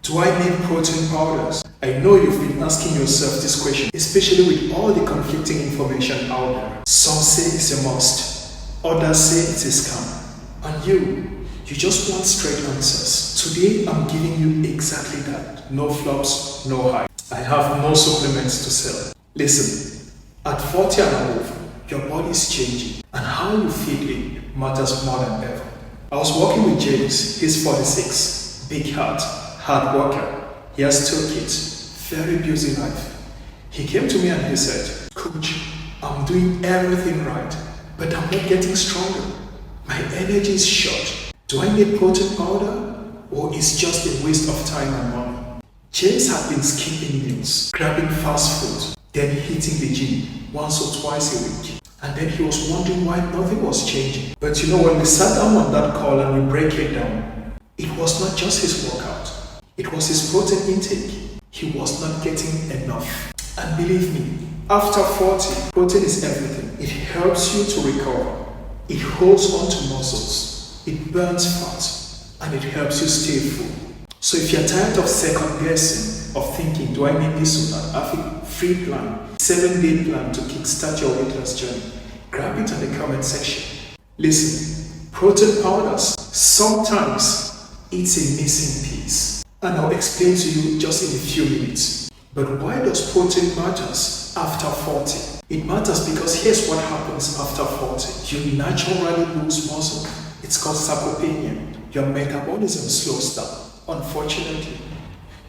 Do I need protein powders? I know you've been asking yourself this question, especially with all the conflicting information out there. Some say it's a must, others say it's a scam. And you just want straight answers. Today I'm giving you exactly that. No flops, no hype. I have no supplements to sell. Listen, at 40 and above, your body is changing, and how you feed it matters more than ever. I was working with James. He's 46, big heart, hard worker. He has 2 kids, very busy life. He came to me and he said, "Coach, I'm doing everything right, but I'm not getting stronger. My energy is short. Do I need protein powder, or is just a waste of time and money?" James had been skipping meals, grabbing fast food, then hitting the gym once or twice a week. And then he was wondering why nothing was changing. But when we sat down on that call and we break it down, it was not just his workout. It was his protein intake. He was not getting enough. And believe me, after 40, protein is everything. It helps you to recover. It holds on to muscles. It burns fat. And it helps you stay full. So if you're tired of second guessing, of thinking, do I need this or that, have a free plan, 7-day plan to kickstart your weight loss journey, grab it in the comment section. Listen, protein powders, sometimes it's a missing piece. And I'll explain to you just in a few minutes. But why does protein matters after 40? It matters because here's what happens after 40. You naturally lose muscle. It's called sarcopenia. Your metabolism slows down. Unfortunately,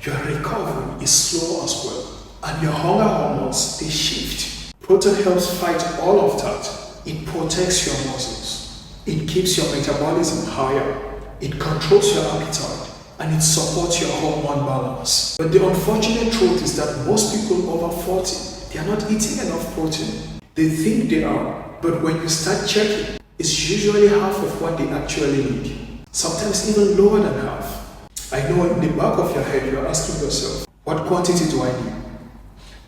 your recovery is slow as well. And your hunger hormones, they shift. Protein helps fight all of that. It protects your muscles. It keeps your metabolism higher. It controls your appetite. And it supports your hormone balance. But the unfortunate truth is that most people over 40, they are not eating enough protein. They think they are, but when you start checking, it's usually half of what they actually need. Sometimes even lower than half. I know in the back of your head you're asking yourself, what quantity do I need?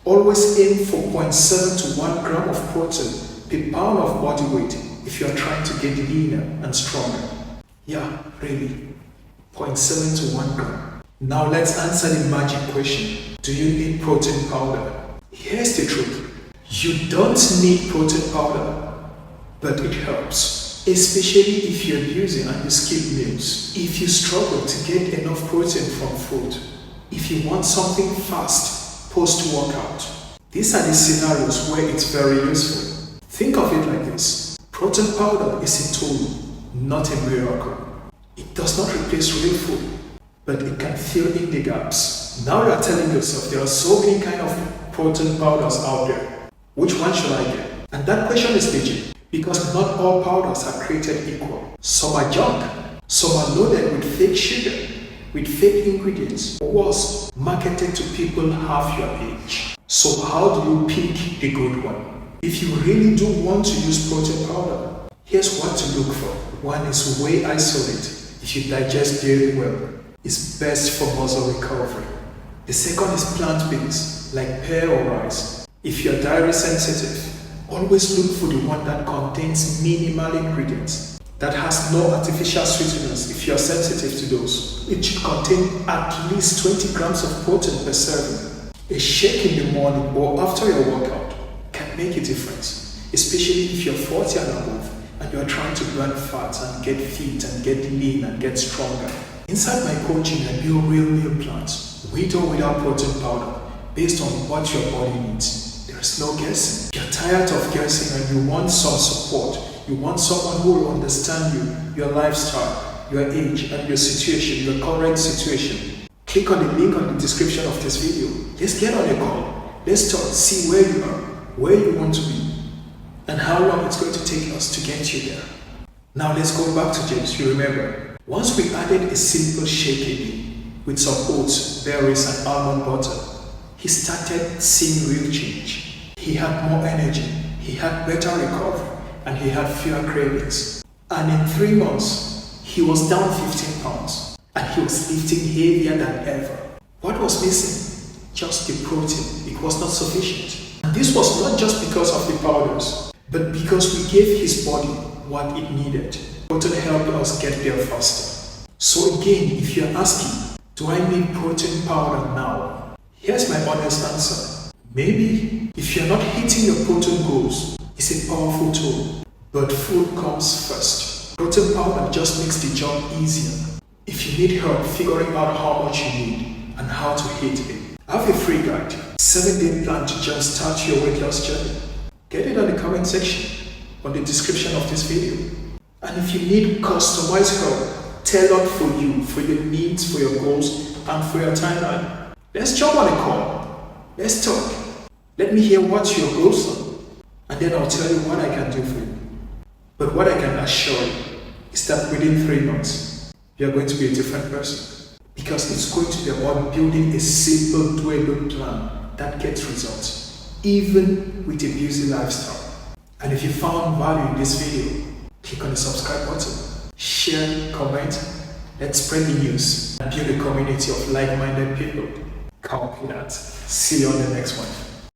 Always aim for 0.7 to 1 gram of protein per pound of body weight if you're trying to get leaner and stronger. Yeah, really. 0.7 to 1 gram. Now let's answer the magic question. Do you need protein powder? Here's the truth. You don't need protein powder, but it helps. Especially if you're using and you skip meals. If you struggle to get enough protein from food. If you want something fast post-workout. These are the scenarios where it's very useful. Think of it like this. Protein powder is a tool, not a miracle. It does not replace real food, but it can fill in the gaps. Now you are telling yourself there are so many kind of protein powders out there. Which one should I get? And that question is legit, because not all powders are created equal. Some are junk. Some are loaded with fake sugar, with fake ingredients, or worse, marketed to people half your age. So how do you pick the good one? If you really do want to use protein powder, here's what to look for. One is whey isolate. If you digest dairy well, it's best for muscle recovery. The second is plant-based, like pear or rice. If you're dairy sensitive, always look for the one that contains minimal ingredients, that has no artificial sweeteners. If you're sensitive to those, it should contain at least 20 grams of protein per serving. A shake in the morning or after your workout can make a difference, especially if you're 40 and above and you're trying to burn fat and get fit and get lean and get stronger. Inside my coaching, I build real meal plans, with or without protein powder, based on what your body needs. There is no guessing. If you're tired of guessing and you want some support, you want someone who will understand you, your lifestyle, your age and your situation, your current situation, click on the link on the description of this video. Let's get on a call. Let's talk, see where you are, where you want to be, and how long it's going to take us to get you there. Now let's go back to James. You remember, once we added a simple shake in with some oats, berries and almond butter, he started seeing real change. He had more energy, he had better recovery, and he had fewer cravings. And in 3 months, he was down 15 pounds, and he was lifting heavier than ever. What was missing? Just the protein. It was not sufficient. And this was not just because of the powders, but because we gave his body what it needed. Protein helped us get there faster. So again, if you're asking, Do I need protein powder now? Here's my honest answer. Maybe if you're not hitting your protein goals, it's a powerful tool. But food comes first. Protein powder just makes the job easier. If you need help figuring out how much you need and how to hit it, I have a free guide, 7-day plan to jumpstart your weight loss journey. Get it on the comment section on the description of this video. And if you need customized help tailored for you, for your needs, for your goals, and for your timeline, let's jump on a call. Let's talk. Let me hear what your goals are, and then I'll tell you what I can do for you. But what I can assure you is that within 3 months, you're going to be a different person. Because it's going to be about building a simple, doable plan that gets results, even with a busy lifestyle. And if you found value in this video, click on the subscribe button, share, comment, let's spread the news and build a community of like-minded people. Copy that. See you on the next one.